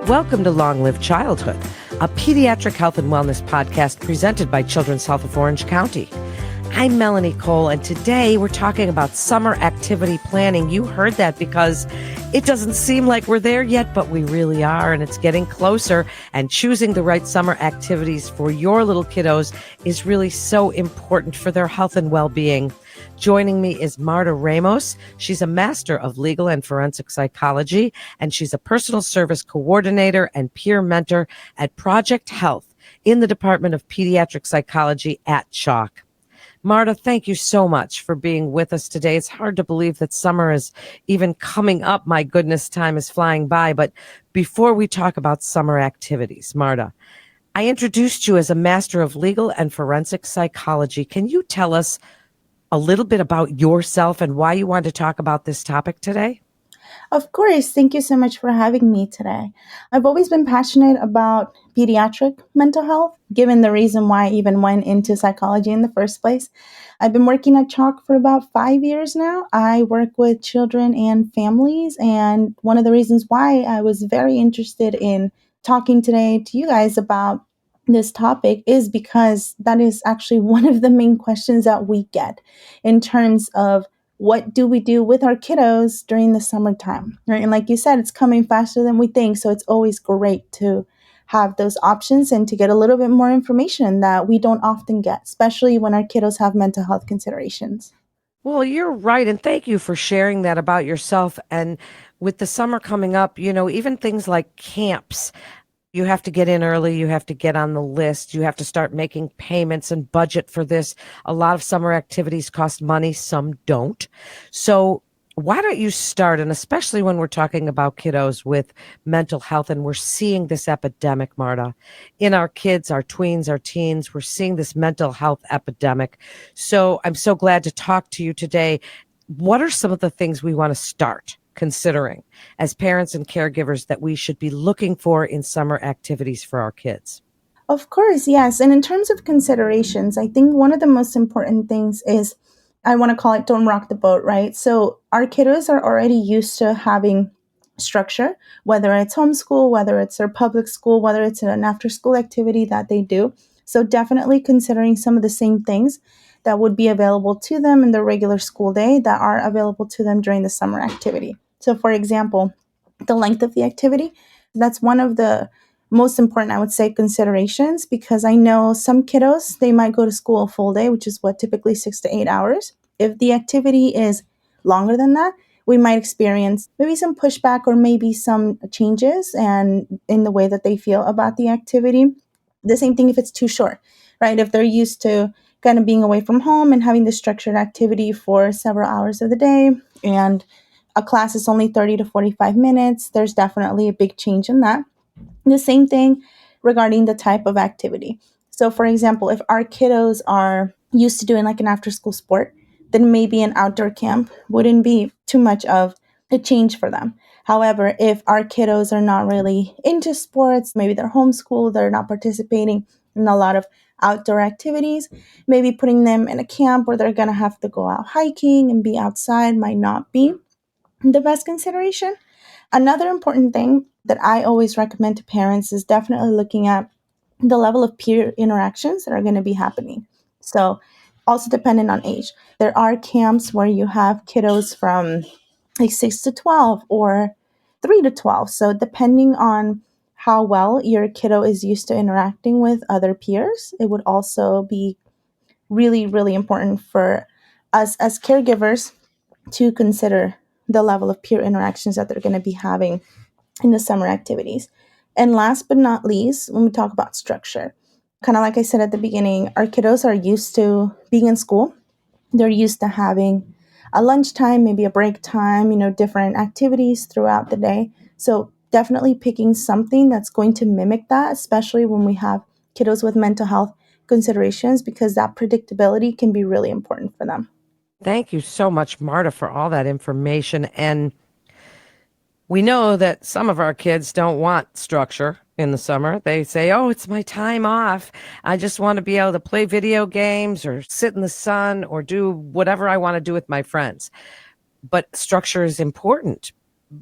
Welcome to Long Live Childhood, a pediatric health and wellness podcast presented by Children's Health of Orange County. I'm Melanie Cole, and today we're talking about summer activity planning. You heard that because it doesn't seem like we're there yet, but we really are, and it's getting closer. And choosing the right summer activities for your little kiddos is really so important for their health and well-being. Joining me is Marta Ramos. She's a master of legal and forensic psychology, and she's a personal service coordinator and peer mentor at Project Health in the Department of Pediatric Psychology at CHOC. Marta, thank you so much for being with us today. It's hard to believe that summer is even coming up. My goodness, time is flying by. But before we talk about summer activities, Marta, I introduced you as a master of legal and forensic psychology. Can you tell us a little bit about yourself and why you want to talk about this topic today? Of course. Thank you so much for having me today. I've always been passionate about pediatric mental health, given the reason why I even went into psychology in the first place. I've been working at CHOC for about 5 years now. I work with children and families, and one of the reasons why I was very interested in talking today to you guys about this topic is because that is actually one of the main questions that we get in terms of what do we do with our kiddos during the summertime, right? And like you said, it's coming faster than we think. So it's always great to have those options and to get a little bit more information that we don't often get, especially when our kiddos have mental health considerations. Well, you're right. And thank you for sharing that about yourself. And with the summer coming up, even things like camps, you have to get in early. You have to get on the list. You have to start making payments and budget for this. A lot of summer activities cost money. Some don't. So why don't you start, and especially when we're talking about kiddos with mental health, and we're seeing this epidemic, Marta, in our kids, our tweens, our teens, we're seeing this mental health epidemic. So I'm so glad to talk to you today. What are some of the things we want to start considering as parents and caregivers that we should be looking for in summer activities for our kids? Of course, yes. And in terms of considerations, I think one of the most important things is I want to call it don't rock the boat, right? So our kiddos are already used to having structure, whether it's homeschool, whether it's their public school, whether it's an after school activity that they do. So definitely considering some of the same things that would be available to them in the regular school day that are available to them during the summer activity. So for example, the length of the activity, that's one of the most important, I would say, considerations, because I know some kiddos, they might go to school a full day, which is what typically 6 to 8 hours. If the activity is longer than that, we might experience maybe some pushback or maybe some changes and in the way that they feel about the activity. The same thing if it's too short, right? If they're used to kind of being away from home and having this structured activity for several hours of the day, and a class is only 30 to 45 minutes, there's definitely a big change in that. The same thing regarding the type of activity. So for example, if our kiddos are used to doing like an after school sport, then maybe an outdoor camp wouldn't be too much of a change for them. However, if our kiddos are not really into sports, maybe they're homeschooled, they're not participating in a lot of outdoor activities, maybe putting them in a camp where they're going to have to go out hiking and be outside might not be the best consideration. Another important thing that I always recommend to parents is definitely looking at the level of peer interactions that are going to be happening. So, also dependent on age. There are camps where you have kiddos from like 6 to 12 or 3 to 12. So, depending on how well your kiddo is used to interacting with other peers, it would also be really, really important for us as caregivers to consider the level of peer interactions that they're going to be having in the summer activities. And last but not least, when we talk about structure, kind of like I said at the beginning, our kiddos are used to being in school. They're used to having a lunchtime, maybe a break time, different activities throughout the day. So definitely picking something that's going to mimic that, especially when we have kiddos with mental health considerations, because that predictability can be really important for them. Thank you so much, Marta, for all that information. And we know that some of our kids don't want structure in the summer. They say, oh, it's my time off. I just want to be able to play video games or sit in the sun or do whatever I want to do with my friends. But structure is important.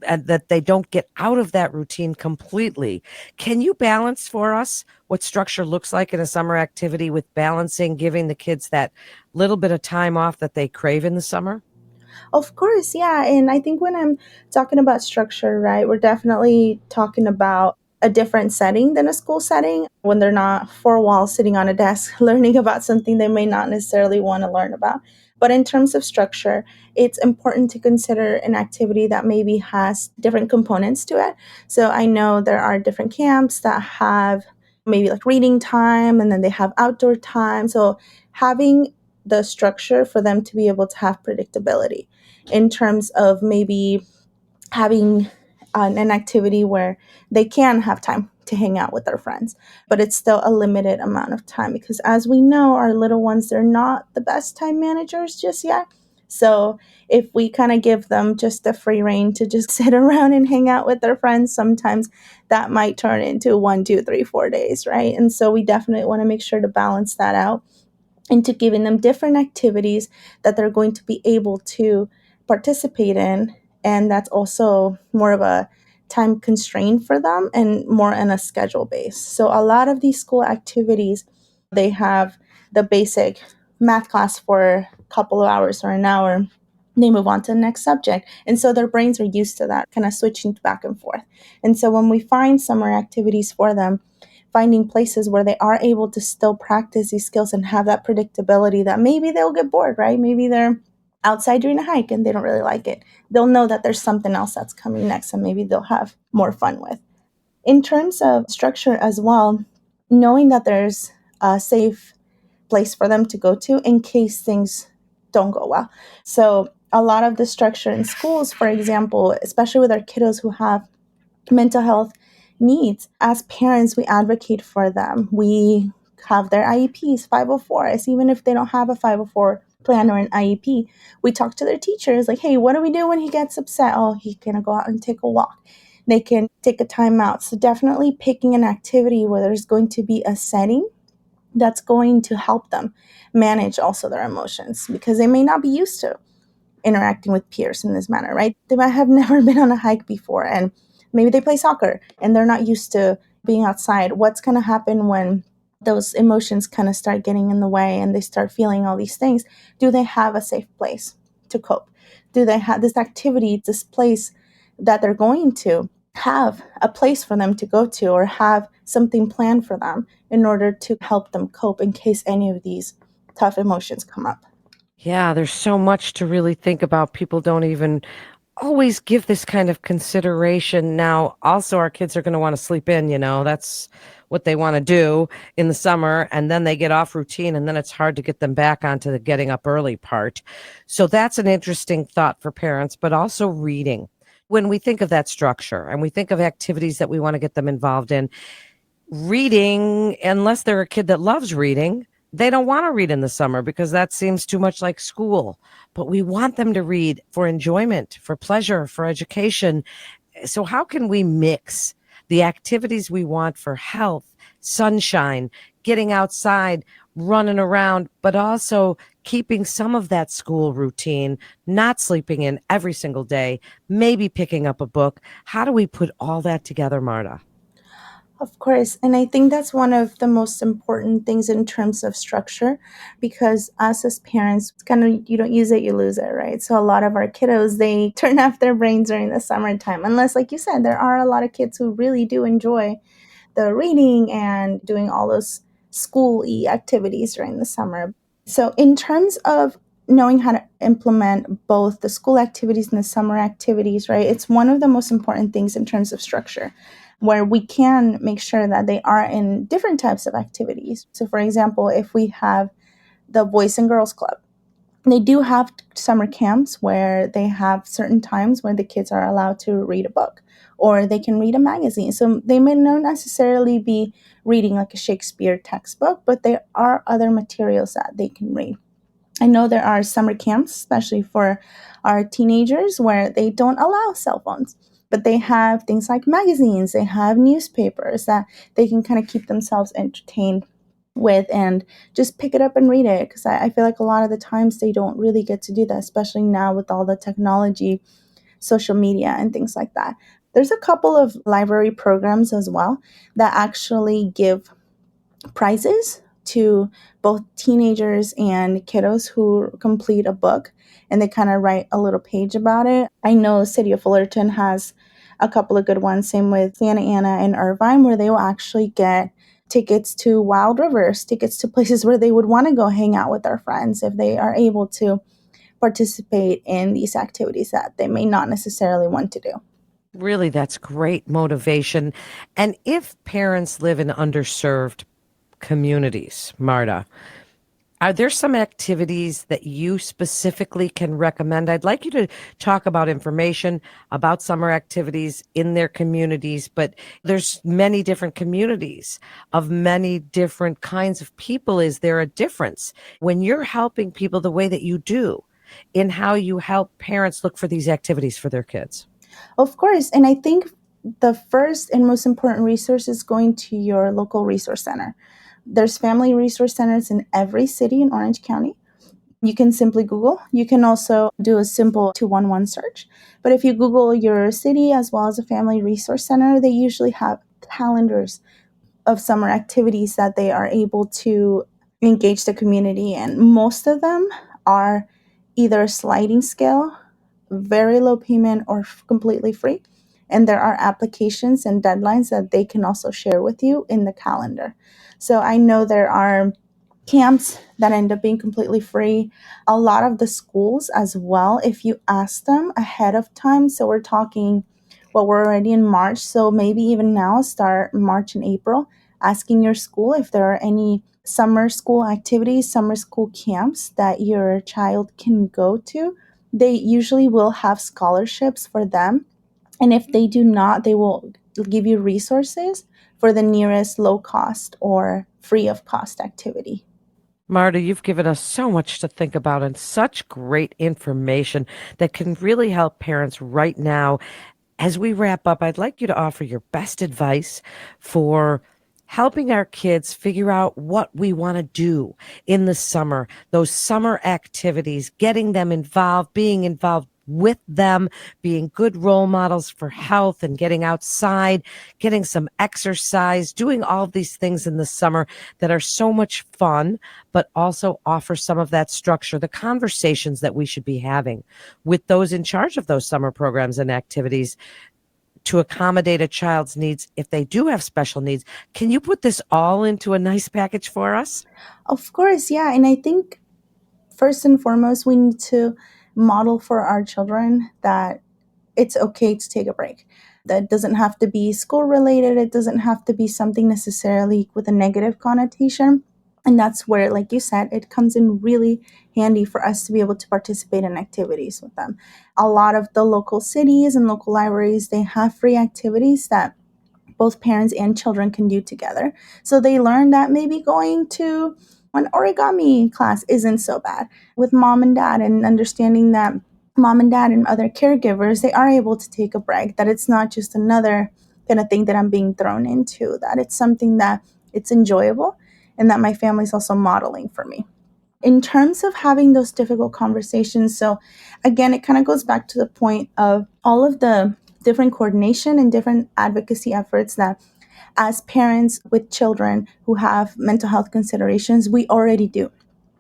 and that they don't get out of that routine completely. Can you balance for us what structure looks like in a summer activity with balancing giving the kids that little bit of time off that they crave in the summer? Of course, yeah. And I think when I'm talking about structure, right, we're definitely talking about a different setting than a school setting when they're not four walls sitting on a desk learning about something they may not necessarily want to learn about. But in terms of structure, it's important to consider an activity that maybe has different components to it. So I know there are different camps that have maybe like reading time and then they have outdoor time. So having the structure for them to be able to have predictability in terms of maybe having an activity where they can have time to hang out with their friends, but it's still a limited amount of time because, as we know, our little ones, they're not the best time managers just yet. So, if we kind of give them just the free reign to just sit around and hang out with their friends, sometimes that might turn into 1, 2, 3, 4 days, right? And so, we definitely want to make sure to balance that out into giving them different activities that they're going to be able to participate in. And that's also more of a time constraint for them and more in a schedule base. So a lot of these school activities, they have the basic math class for a couple of hours or an hour. They move on to the next subject. And so their brains are used to that, kind of switching back and forth. And so when we find summer activities for them, finding places where they are able to still practice these skills and have that predictability that maybe they'll get bored, right? Maybe they're outside doing a hike and they don't really like it. They'll know that there's something else that's coming next and maybe they'll have more fun with. In terms of structure as well, knowing that there's a safe place for them to go to in case things don't go well. So, a lot of the structure in schools, for example, especially with our kiddos who have mental health needs. As parents, we advocate for them. We have their IEPs, 504s, even if they don't have a 504 plan or an IEP. We talk to their teachers like, hey, what do we do when he gets upset? Oh, he can go out and take a walk. They can take a time out. So definitely picking an activity where there's going to be a setting that's going to help them manage also their emotions because they may not be used to interacting with peers in this manner, right? They might have never been on a hike before and maybe they play soccer and they're not used to being outside. What's going to happen when those emotions kind of start getting in the way and they start feeling all these things? Do they have a safe place to cope? Do they have this activity, this place that they're going to have a place for them to go to or have something planned for them in order to help them cope in case any of these tough emotions come up? Yeah, there's so much to really think about. People don't even always give this kind of consideration. Now, also, our kids are going to want to sleep in, that's what they want to do in the summer. And then they get off routine, and then it's hard to get them back onto the getting up early part. So that's an interesting thought for parents, but also reading. When we think of that structure and we think of activities that we want to get them involved in, reading, unless they're a kid that loves reading, they don't want to read in the summer because that seems too much like school. But we want them to read for enjoyment, for pleasure, for education. So, how can we mix the activities we want for health, sunshine, getting outside, running around, but also keeping some of that school routine, not sleeping in every single day, maybe picking up a book? How do we put all that together, Marta? Of course. And I think that's one of the most important things in terms of structure because us as parents, it's kind of you don't use it, you lose it, right? So a lot of our kiddos, they turn off their brains during the summertime. Unless, like you said, there are a lot of kids who really do enjoy the reading and doing all those school y activities during the summer. So, in terms of knowing how to implement both the school activities and the summer activities, right, it's one of the most important things in terms of structure, where we can make sure that they are in different types of activities. So, for example, if we have the Boys and Girls Club, they do have summer camps where they have certain times where the kids are allowed to read a book or they can read a magazine. So they may not necessarily be reading like a Shakespeare textbook, but there are other materials that they can read. I know there are summer camps, especially for our teenagers, where they don't allow cell phones, but they have things like magazines, they have newspapers that they can kind of keep themselves entertained with and just pick it up and read it. Because I feel like a lot of the times they don't really get to do that, especially now with all the technology social media and things like that. There's a couple of library programs as well that actually give prizes to both teenagers and kiddos who complete a book and they kind of write a little page about it. I know City of Fullerton has a couple of good ones, same with Santa Ana and Irvine, where they will actually get tickets to Wild Rivers, tickets to places where they would want to go hang out with their friends if they are able to participate in these activities that they may not necessarily want to do. Really, that's great motivation. And if parents live in underserved communities, Marta, are there some activities that you specifically can recommend? I'd like you to talk about information about summer activities in their communities, but there's many different communities of many different kinds of people. Is there a difference when you're helping people the way that you do in how you help parents look for these activities for their kids? Of course. And I think the first and most important resource is going to your local resource center. There's family resource centers in every city in Orange County. You can simply Google. You can also do a simple 211 search. But if you Google your city as well as a family resource center, they usually have calendars of summer activities that they are able to engage the community in. Most of them are either sliding scale, very low payment, or completely free. And there are applications and deadlines that they can also share with you in the calendar. So I know there are camps that end up being completely free. A lot of the schools as well, if you ask them ahead of time. So we're talking, well, we're already in March. So maybe even now, start March and April, asking your school if there are any summer school activities, summer school camps that your child can go to. They usually will have scholarships for them. And if they do not, they will give you resources for the nearest low cost or free of cost activity. Marta, you've given us so much to think about and such great information that can really help parents right now. As we wrap up, I'd like you to offer your best advice for helping our kids figure out what we want to do in the summer, those summer activities, getting them involved, being involved with them, being good role models for health and getting outside, getting some exercise, doing all of these things in the summer that are so much fun, but also offer some of that structure, the conversations that we should be having with those in charge of those summer programs and activities to accommodate a child's needs if they do have special needs. Can you put this all into a nice package for us? Of course, yeah. And I think first and foremost, we need to model for our children that it's okay to take a break. That doesn't have to be school related, it doesn't have to be something necessarily with a negative connotation. And that's where, like you said, it comes in really handy for us to be able to participate in activities with them. A lot of the local cities and local libraries, they have free activities that both parents and children can do together. So they learn that maybe going to an origami class isn't so bad with mom and dad, and understanding that mom and dad and other caregivers, they are able to take a break, that it's not just another kind of thing that I'm being thrown into, that it's something that it's enjoyable and that my family's also modeling for me. In terms of having those difficult conversations, so again, it kind of goes back to the point of all of the different coordination and different advocacy efforts that as parents with children who have mental health considerations, we already do.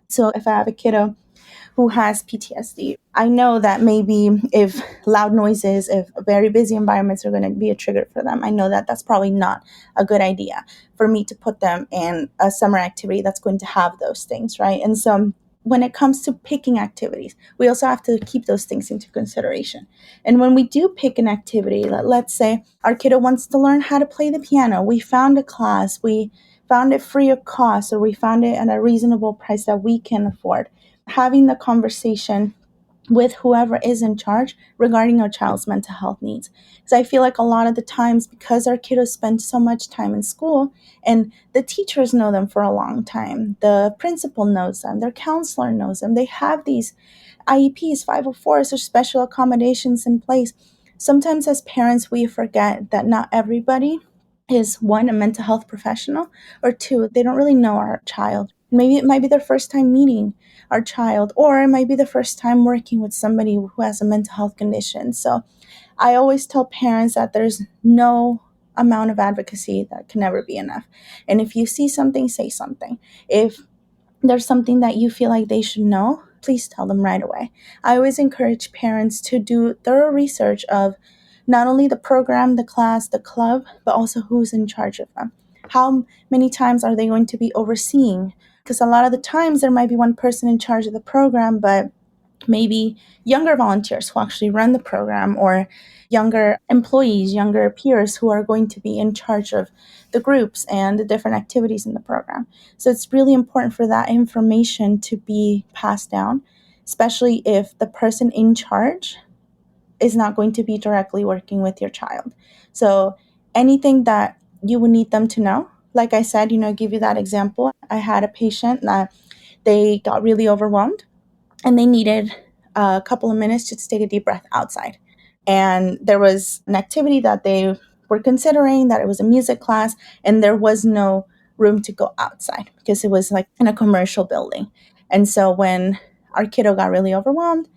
So if I have a kiddo who has PTSD, I know that maybe if loud noises, if very busy environments are going to be a trigger for them, I know that that's probably not a good idea for me to put them in a summer activity that's going to have those things, right? And so when it comes to picking activities, we also have to keep those things into consideration. And when we do pick an activity, let's say our kiddo wants to learn how to play the piano. We found a class, we found it free of cost, or we found it at a reasonable price that we can afford. Having the conversation with whoever is in charge regarding our child's mental health needs. Because I feel like a lot of the times, because our kiddos spend so much time in school and the teachers know them for a long time, the principal knows them, their counselor knows them, they have these IEPs, 504s, or special accommodations in place. Sometimes as parents, we forget that not everybody is one, a mental health professional, or two, they don't really know our child Maybe it might be their first time meeting our child, or it might be the first time working with somebody who has a mental health condition. So I always tell parents that there's no amount of advocacy that can never be enough. And if you see something, say something. If there's something that you feel like they should know, please tell them right away. I always encourage parents to do thorough research of not only the program, the class, the club, but also who's in charge of them. How many times are they going to be overseeing? Because a lot of the times there might be one person in charge of the program, but maybe younger volunteers who actually run the program, or younger employees, younger peers who are going to be in charge of the groups and the different activities in the program. So it's really important for that information to be passed down, especially if the person in charge is not going to be directly working with your child. So anything that you would need them to know, like I said, give you that example. I had a patient that they got really overwhelmed and they needed a couple of minutes just to take a deep breath outside. And there was an activity that they were considering, that it was a music class, and there was no room to go outside because it was like in a commercial building. And so when our kiddo got really overwhelmed,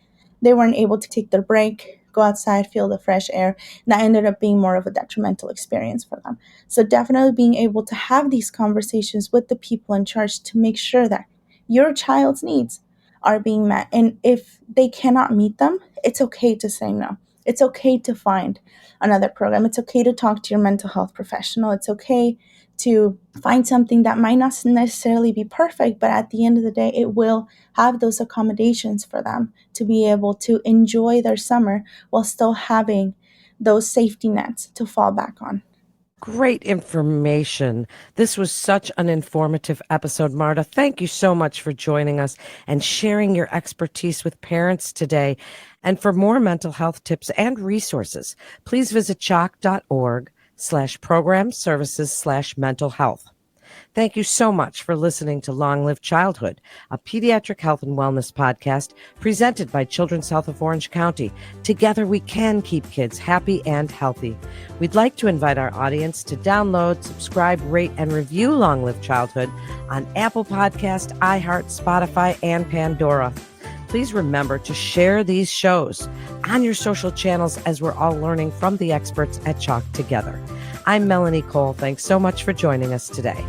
they weren't able to take their break, go outside, feel the fresh air. And that ended up being more of a detrimental experience for them. So definitely being able to have these conversations with the people in charge to make sure that your child's needs are being met. And if they cannot meet them, it's okay to say no. It's okay to find another program. It's okay to talk to your mental health professional. It's okay to find something that might not necessarily be perfect, but at the end of the day, it will have those accommodations for them to be able to enjoy their summer while still having those safety nets to fall back on. Great information. This was such an informative episode, Marta. Thank you so much for joining us and sharing your expertise with parents today. And for more mental health tips and resources, please visit CHOC.org/program services/mental health. Thank you so much for listening to Long Live Childhood, a pediatric health and wellness podcast presented by Children's Health of Orange County. Together we can keep kids happy and healthy. We'd like to invite our audience to download, subscribe, rate, and review Long Live Childhood on Apple Podcast, iHeart, Spotify, and Pandora. Please remember to share these shows on your social channels as we're all learning from the experts at CHOC together. I'm Melanie Cole. Thanks so much for joining us today.